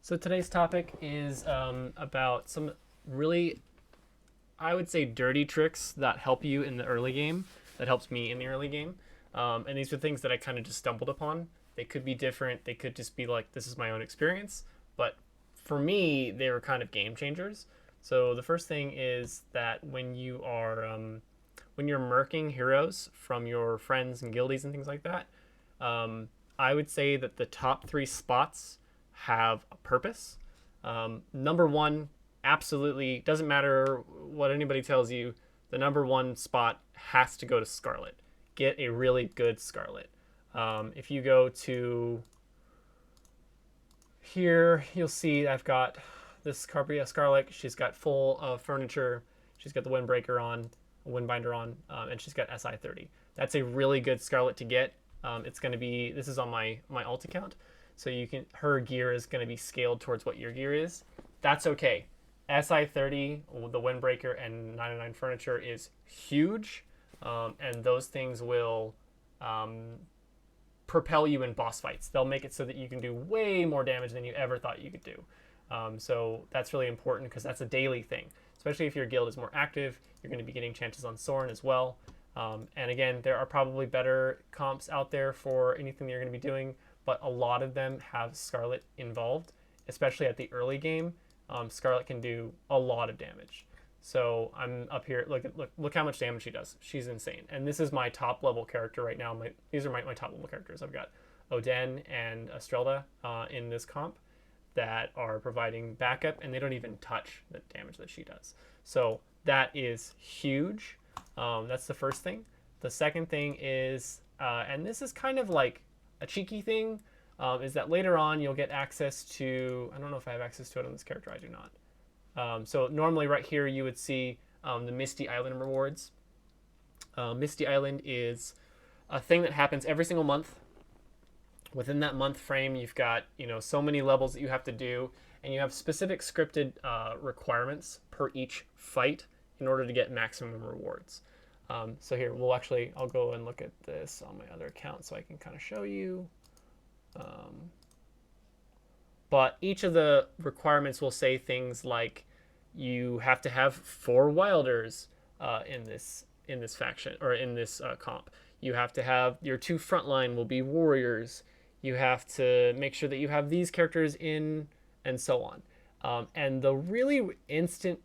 So today's topic is about some really, I would say, dirty tricks that help you in the early game. That helps me in the early game. And these are things that I kind of just stumbled upon. They could be different. They could just be like, this is my own experience. But for me, they were kind of game changers. So the first thing is that when you're murking heroes from your friends and guildies and things like that, I would say that the top three spots have a purpose. Number one, absolutely doesn't matter what anybody tells you. The number one spot has to go to Scarlet. Get a really good Scarlet. If you go to here, you'll see I've got this Carpia Scarlet. She's got full furniture. She's got the Windbreaker on, Windbinder on, and she's got SI 30. That's a really good Scarlet to get. It's going to be, this is on my alt account, so you can, her gear is going to be scaled towards what your gear is. That's okay. SI 30, the Windbreaker, and 99 furniture is huge, and those things will propel you in boss fights. They'll make it so that you can do way more damage than you ever thought you could do. So that's really important because that's a daily thing. Especially if your guild is more active, you're going to be getting chances on Soren as well. And again, there are probably better comps out there for anything you're going to be doing, but a lot of them have Scarlet involved, especially at the early game. Scarlet can do a lot of damage. So I'm up here. Look how much damage she does. She's insane. And this is my top level character right now. These are my top level characters. I've got Oden and Estrelda in this comp that are providing backup, and they don't even touch the damage that she does. So that is huge. That's the first thing. The second thing is, and this is kind of like a cheeky thing, is that later on you'll get access to, I don't know if I have access to it on this character, I do not. So normally right here you would see the Misty Island rewards. Misty Island is a thing that happens every single month. Within that month frame, you've got so many levels that you have to do, and you have specific scripted requirements per each fight in order to get maximum rewards. So here, I'll go and look at this on my other account so I can kind of show you. But each of the requirements will say things like you have to have 4 wilders in this faction or in this comp. You have to have your 2 frontline will be warriors. You have to make sure that you have these characters in, and so on. And the really instant,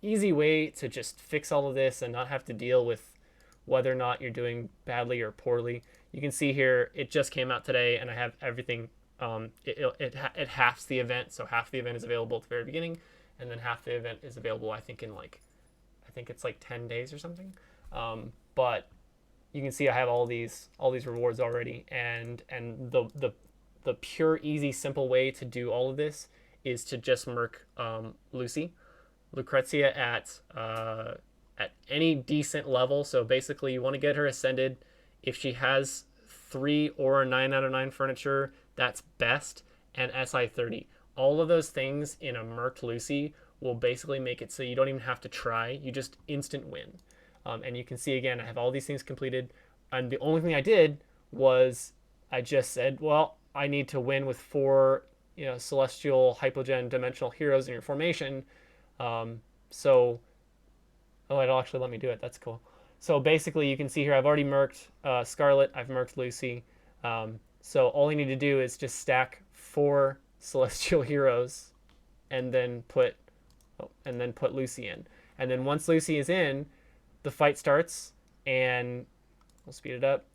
easy way to just fix all of this and not have to deal with whether or not you're doing badly or poorly. You can see here, it just came out today, and I have everything. It halves the event, so half the event is available at the very beginning, and then half the event is available, I think, in I think it's 10 days or something. But you can see I have all these rewards already, and the pure, easy, simple way to do all of this is to just merc Lucrezia at any decent level. So basically, you want to get her ascended. If she has 3 or 9 out of 9 furniture, that's best, and SI 30. All of those things in a merked Lucy will basically make it so you don't even have to try. You just instant win. And you can see again, I have all these things completed, and the only thing I did was I just said, well, I need to win with 4, celestial hypogen dimensional heroes in your formation. So, it'll actually let me do it. That's cool. So basically, you can see here I've already merked Scarlet. I've merked Lucy. So all you need to do is just stack 4 celestial heroes, and then put Lucy in. And then once Lucy is in, the fight starts, and we'll speed it up.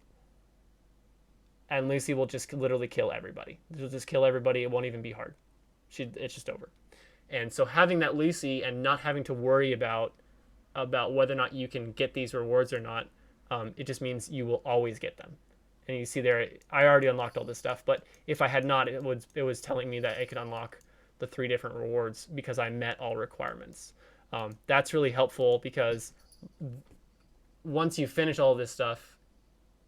And Lucy will just literally kill everybody. She'll just kill everybody. It won't even be hard. It's just over. And so having that Lucy and not having to worry about whether or not you can get these rewards or not, it just means you will always get them. And you see there, I already unlocked all this stuff, but if I had not, it was telling me that I could unlock the 3 different rewards because I met all requirements. That's really helpful because once you finish all of this stuff,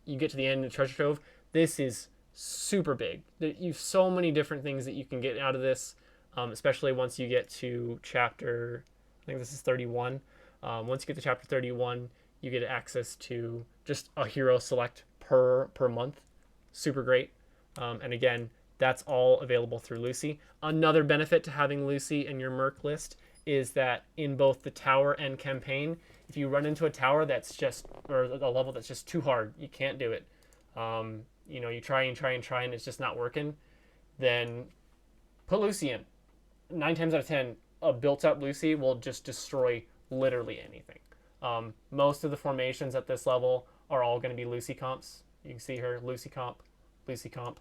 you get to the end of the treasure trove. This is super big. You have so many different things that you can get out of this, especially once you get to chapter, I think this is 31. Once you get to chapter 31, you get access to just a hero select per month. Super great. And again, That's all available through Lucy. Another benefit to having Lucy in your Merc list is that in both the tower and campaign, if you run into a tower that's just, or a level that's just too hard, you can't do it. You try and try and try and it's just not working, then put Lucy in. 9 times out of 10, a built up Lucy will just destroy literally anything. Most of the formations at this level are all going to be Lucy comps. You can see her, Lucy comp, Lucy comp,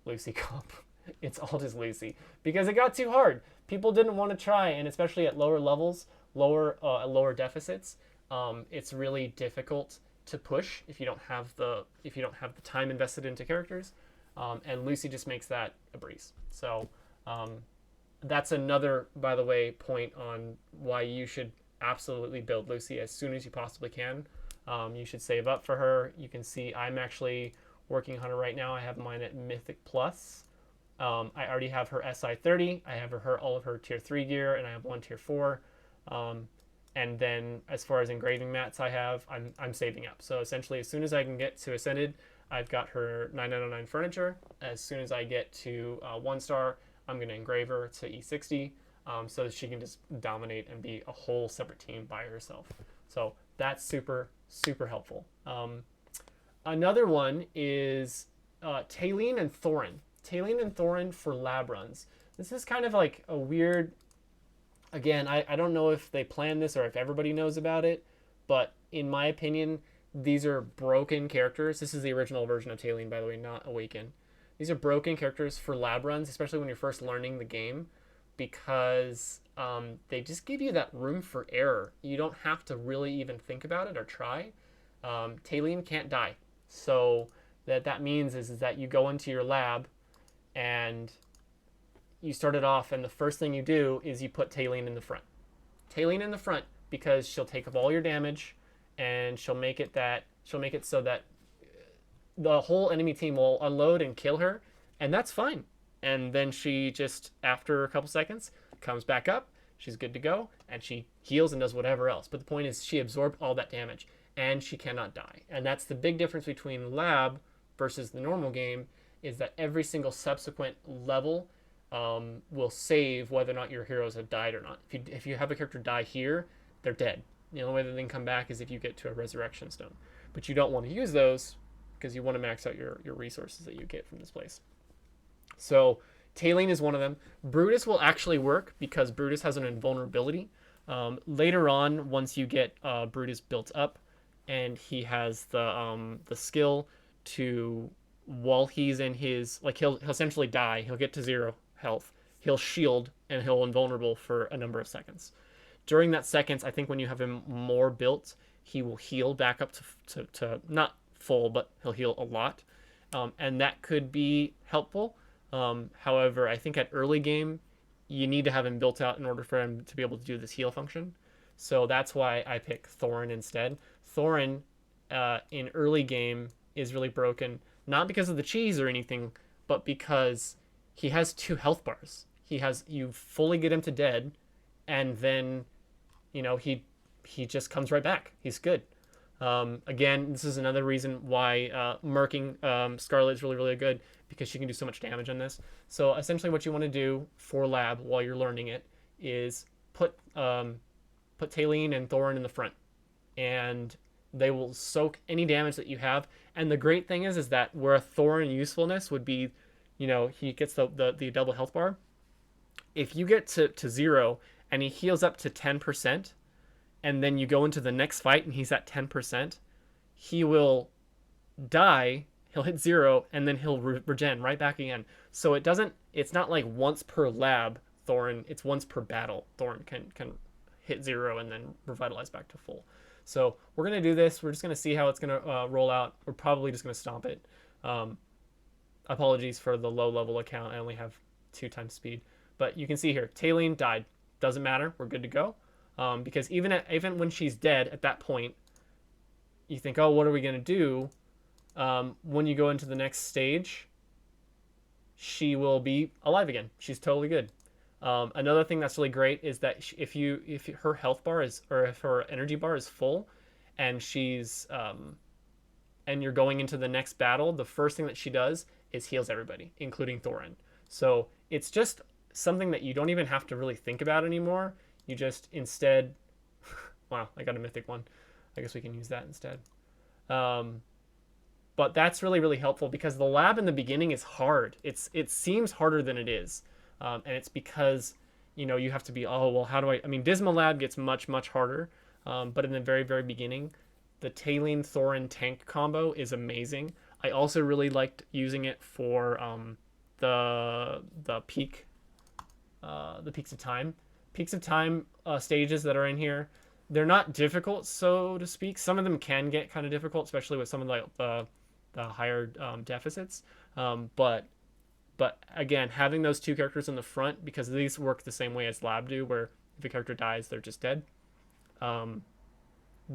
Lucy comp. It's all just Lucy because it got too hard. People didn't want to try, and especially at lower levels, lower deficits, it's really difficult to push if you don't have the time invested into characters, and Lucy just makes that a breeze. So that's another, by the way, point on why you should absolutely build Lucy as soon as you possibly can. You should save up for her. You can see I'm actually working on her right now. I have mine at Mythic Plus. I already have her SI 30. I have all of her tier 3 gear, and I have one tier 4. And then as far as engraving mats I'm saving up. So essentially, as soon as I can get to Ascended, I've got her 999 furniture. As soon as I get to 1 star, I'm going to engrave her to E60 so that she can just dominate and be a whole separate team by herself. So that's super, super helpful. Another one is Taline and Thorin. Taline and Thorin for lab runs. This is kind of like a weird... Again, I don't know if they planned this or if everybody knows about it, but in my opinion, these are broken characters. This is the original version of Taline, by the way, not Awaken. These are broken characters for lab runs, especially when you're first learning the game, because they just give you that room for error. You don't have to really even think about it or try. Taline can't die. So that means is that you go into your lab and you start it off, and the first thing you do is you put Taline in the front. Taline in the front because she'll take up all your damage, and she'll make it so that the whole enemy team will unload and kill her, and that's fine. And then she just, after a couple seconds, comes back up. She's good to go, and she heals and does whatever else. But the point is, she absorbed all that damage, and she cannot die. And that's the big difference between lab versus the normal game, is that every single subsequent level will save whether or not your heroes have died or not. If you have a character die here, they're dead. The only way that they can come back is if you get to a resurrection stone. But you don't want to use those because you want to max out your resources that you get from this place. So Taline is one of them. Brutus will actually work because Brutus has an invulnerability. Later on, once you get Brutus built up, and he has the skill to, while he's in his, like, he'll essentially die. He'll get to 0 health. He'll shield and he'll invulnerable for a number of seconds. During that seconds, I think when you have him more built, he will heal back up to not full, but he'll heal a lot, and that could be helpful. However, I think at early game, you need to have him built out in order for him to be able to do this heal function. So that's why I pick Thorin instead. Thorin in early game is really broken, not because of the cheese or anything, but because he has 2 health bars. You fully get him to dead, and then, he just comes right back. He's good. Again, this is another reason why merking Scarlet is really, really good, because she can do so much damage on this. So essentially what you want to do for lab while you're learning it is put Taline and Thorin in the front, and they will soak any damage that you have. And the great thing is that where a Thorin usefulness would be, he gets the double health bar. If you get to 0 and he heals up to 10%, and then you go into the next fight and he's at 10%, he will die, he'll hit 0, and then he'll regen right back again. So it's not like once per lab Thorin, it's once per battle Thorin can hit 0 and then revitalize back to full. So we're going to do this. We're just going to see how it's going to roll out. We're probably just going to stomp it. Apologies for the low level account. I only have 2 times speed. But you can see here, Taline died. Doesn't matter. We're good to go. Because even when she's dead at that point, you think, oh, what are we going to do? When you go into the next stage, she will be alive again. She's totally good. Another thing that's really great is that if her health bar if her energy bar is full, and she's and you're going into the next battle, the first thing that she does is heals everybody, including Thorin. So it's just something that you don't even have to really think about anymore. You just instead, wow, I got a mythic one. I guess we can use that instead. Um, but that's really really helpful because the lab in the beginning is hard. It seems harder than it is, and it's because you have to be, oh well, how do I mean, Dismal Lab gets much harder, but in the very beginning, the Talene Thorin tank combo is amazing. I also really liked using it for the peaks of time. Peaks of time stages that are in here, they're not difficult, so to speak. Some of them can get kind of difficult, especially with some of the higher deficits. But again, having those two characters in the front, because these work the same way as Lab do, where if a character dies, they're just dead.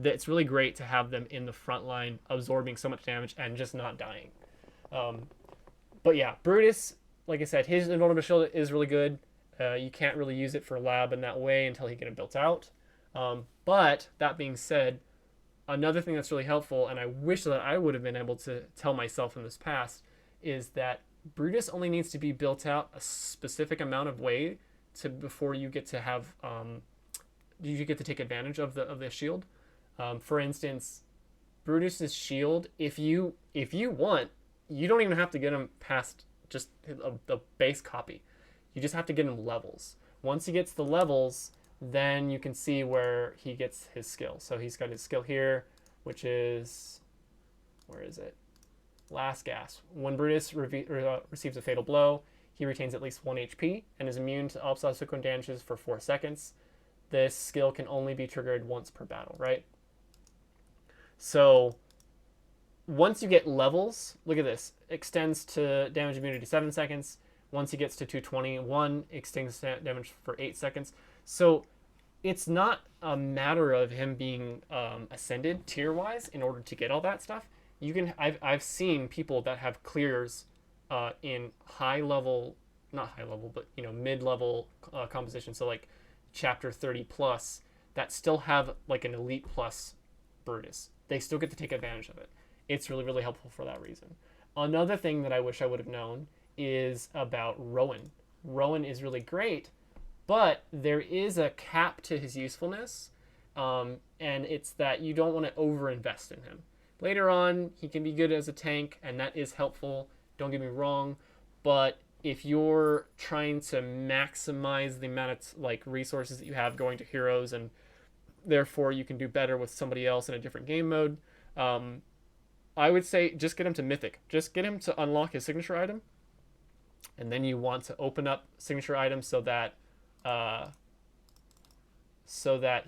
It's really great to have them in the front line, absorbing so much damage and just not dying. But yeah, Brutus, like I said, his invulnerable shield is really good. You can't really use it for Lab in that way until he get it built out. But that being said, another thing that's really helpful, and I wish that I would have been able to tell myself in this past, is that Brutus only needs to be built out a specific amount of way before you get to have you get to take advantage of the shield. For instance, Brutus's shield, if you want, you don't even have to get him past just the base copy. You just have to get him levels. Once he gets the levels, then you can see where he gets his skill. So he's got his skill here, which is, where is it? Last Gasp. When Brutus receives a fatal blow, he retains at least 1 HP and is immune to all subsequent damages for 4 seconds. This skill can only be triggered once per battle, right? So once you get levels, look at this, extends to damage immunity 7 seconds. Once he gets to 221, extends damage for 8 seconds. So it's not a matter of him being ascended tier-wise in order to get all that stuff. I've seen people that have clears in high level, not high level, but mid-level composition. So like chapter 30 plus, that still have like an elite plus Brutus. They still get to take advantage of it. It's really really helpful for that reason. Another thing that I wish I would have known is about Rowan. Rowan is really great, but there is a cap to his usefulness, and it's that you don't want to overinvest in him. Later on, he can be good as a tank, and that is helpful. Don't get me wrong, but if you're trying to maximize the amount of resources that you have going to heroes, and therefore you can do better with somebody else in a different game mode, I would say just get him to Mythic. Just get him to unlock his signature item, and then you want to open up signature items so that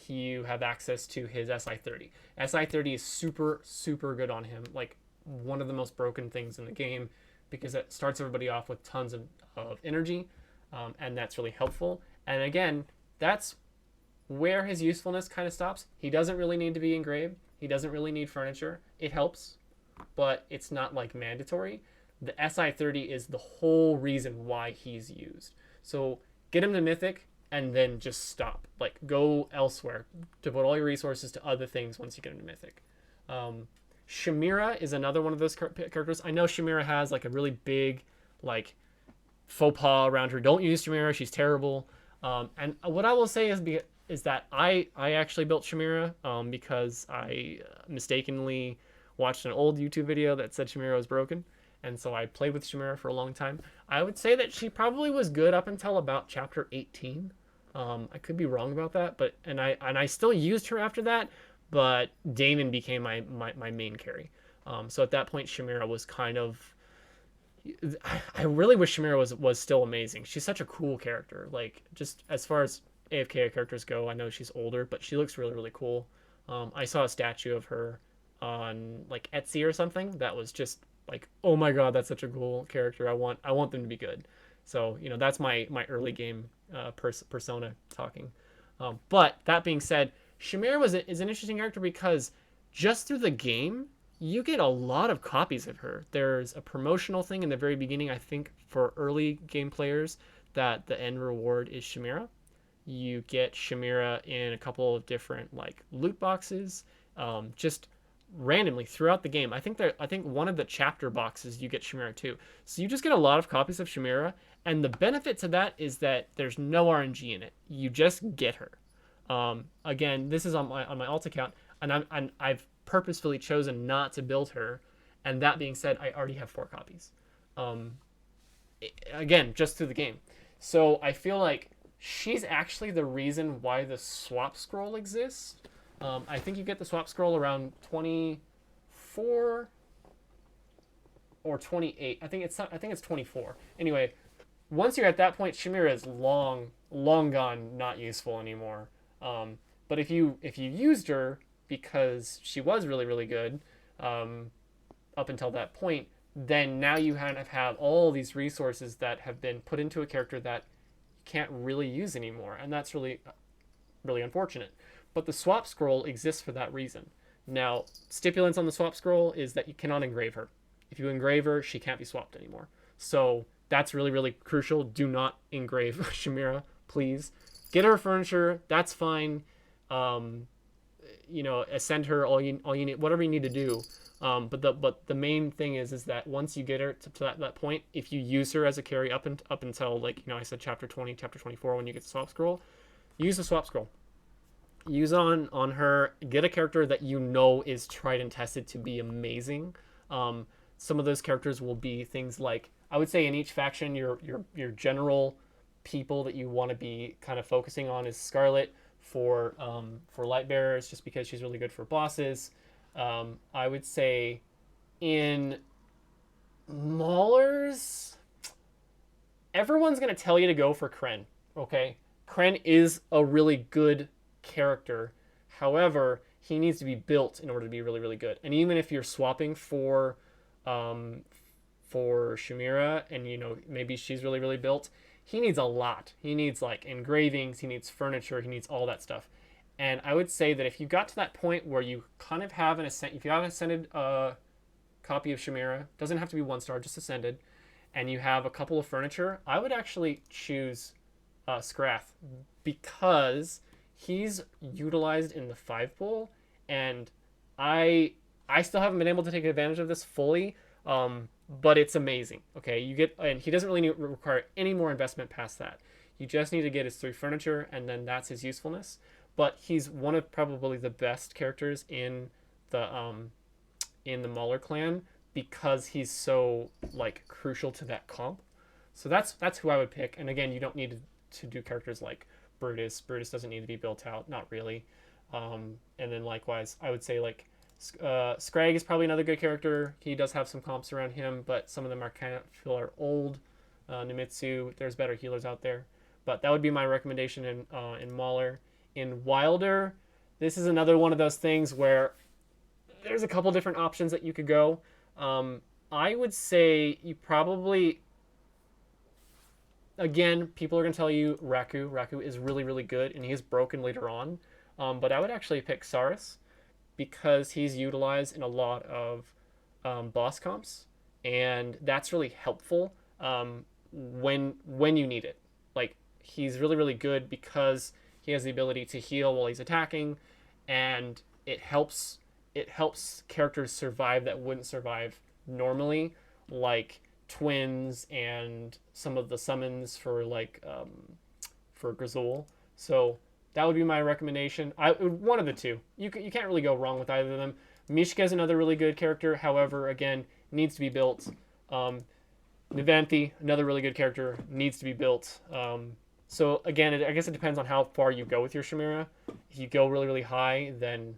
you have access to his SI30. SI30 is super, super good on him. Like one of the most broken things in the game because it starts everybody off with tons of energy, and that's really helpful. And again, that's where his usefulness kind of stops. He doesn't really need to be engraved. He doesn't really need furniture. It helps, but it's not like mandatory. The SI30 is the whole reason why he's used. So get him to Mythic, and then just stop. Like, go elsewhere. Devote all your resources to other things once you get into Mythic. Shamira is another one of those characters. I know Shamira has, like, a really big, like, faux pas around her. Don't use Shamira. She's terrible. And what I will say is that I actually built Shamira because I mistakenly watched an old YouTube video that said Shamira was broken. And so I played with Shamira for a long time. I would say that she probably was good up until about chapter 18. I could be wrong about that, but I still used her after that, but Daemon became my main carry. So at that point, Shamira was kind of. I really wish Shamira was still amazing. She's such a cool character. Like, just as far as AFK characters go, I know she's older, but she looks really really cool. I saw a statue of her on like Etsy or something that was just like, oh my god, that's such a cool character. I want them to be good. So that's my early game persona talking. But that being said, Shamira is an interesting character because just through the game you get a lot of copies of her. There's a promotional thing in the very beginning, I think, for early game players, that the end reward is Shamira. You get Shamira in a couple of different like loot boxes. Just randomly throughout the game. I think one of the chapter boxes you get Chimera too. So you just get a lot of copies of Chimera, and the benefit to that is that there's no RNG in it. You just get her. Again, this is on my alt account, and I've purposefully chosen not to build her. And that being said, I already have 4 copies. Um, Again, just through the game. So I feel like she's actually the reason why the swap scroll exists. I think you get the swap scroll around 24 or 28. I think it's 24. Anyway, once you're at that point, Chimera is long gone, not useful anymore. But if you used her because she was really good um, up until that point, then now you kind of have all these resources that have been put into a character that you can't really use anymore, and that's really unfortunate. But the swap scroll exists for that reason. Now, stipulants on the swap scroll is that you cannot engrave her. If you engrave her, she can't be swapped anymore. So that's really crucial. Do not engrave Chimera, please. Get her furniture. That's fine. Um, Ascend her. All you need, whatever you need to do. But the main thing is that once you get her to that point, if you use her as a carry up until, like, I said chapter 20, chapter 24, when you get the swap scroll, use the swap scroll. Use on her. Get a character that is tried and tested to be amazing. Some of those characters will be things like, I would say in each faction, your general people that you want to be kind of focusing on is Scarlet for light bearers, just because she's really good for bosses. I would say in Maulers, everyone's going to tell you to go for Kren. Okay, Kren is a really good character. However, he needs to be built in order to be really good. And even if you're swapping for Chimera, and maybe she's really built, he needs a lot. He needs like engravings, he needs furniture, he needs all that stuff. And I would say that if you got to that point where you kind of have if you have an ascended copy of Chimera, doesn't have to be 1-star, just ascended, and you have a couple of furniture, I would actually choose Scrath, because he's utilized in the 5 pool, and I still haven't been able to take advantage of this fully, but it's amazing. Okay, and he doesn't really require any more investment past that. You just need to get his 3 furniture, and then that's his usefulness. But he's one of probably the best characters in the Mauler clan, because he's so like crucial to that comp. So that's who I would pick. And again, you don't need to do characters like Brutus. Brutus doesn't need to be built out, not really. And then likewise, I would say like Scrag is probably another good character. He does have some comps around him, but some of them are old. Nimitsu, there's better healers out there. But that would be my recommendation in Mauler. In Wilder, this is another one of those things where there's a couple different options that you could go. I would say you probably, again, people are going to tell you Raku. Raku is really good, and he is broken later on. But I would actually pick Saris, because he's utilized in a lot of boss comps, and that's really helpful when you need it. Like, he's really good because he has the ability to heal while he's attacking, and it helps characters survive that wouldn't survive normally, like twins and some of the summons for for Gazul. So that would be my recommendation. One of the two. You can't really go wrong with either of them. Mishka is another really good character. However, again, needs to be built. Nivanthi, another really good character, needs to be built. So again, I guess it depends on how far you go with your Chimera. If you go really high, then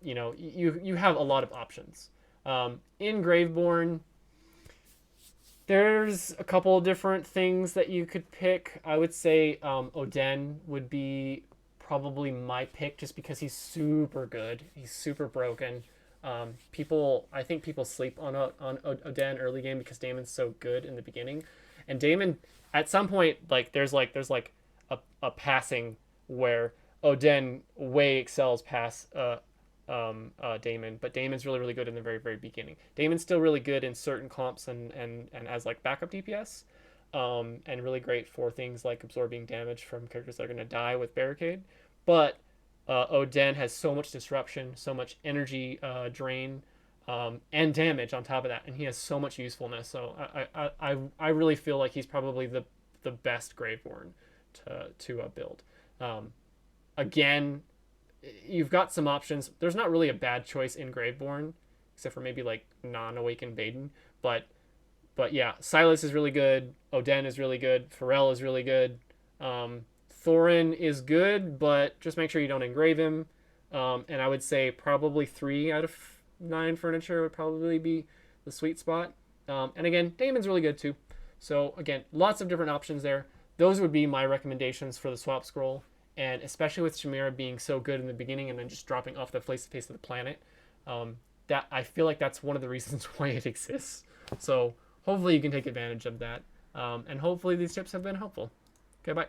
you have a lot of options. In Graveborn, there's a couple of different things that you could pick. I would say Oden would be probably my pick, just because he's super good. He's super broken. I think people sleep on Oden early game because Damon's so good in the beginning, and Damon at some point there's a passing where Oden way excels past Damon, but Damon's really good in the very beginning. Damon's still really good in certain comps and as like backup DPS, and really great for things like absorbing damage from characters that are going to die with barricade. But Oden has so much disruption, so much energy drain, and damage on top of that, and he has so much usefulness. So I really feel like he's probably the best Graveborn to build. Um, Again, you've got some options. There's not really a bad choice in Graveborn, except for maybe like non-awakened Baden. But yeah, Silas is really good. Oden is really good. Pharrell is really good. Thorin is good, but just make sure you don't engrave him. And I would say probably 3 out of 9 furniture would probably be the sweet spot. And again, Damon's really good too. So again, lots of different options there. Those would be my recommendations for the swap scroll. And especially with Chimera being so good in the beginning and then just dropping off the face of the planet, that I feel like that's one of the reasons why it exists. So hopefully you can take advantage of that. And hopefully these tips have been helpful. Okay, bye.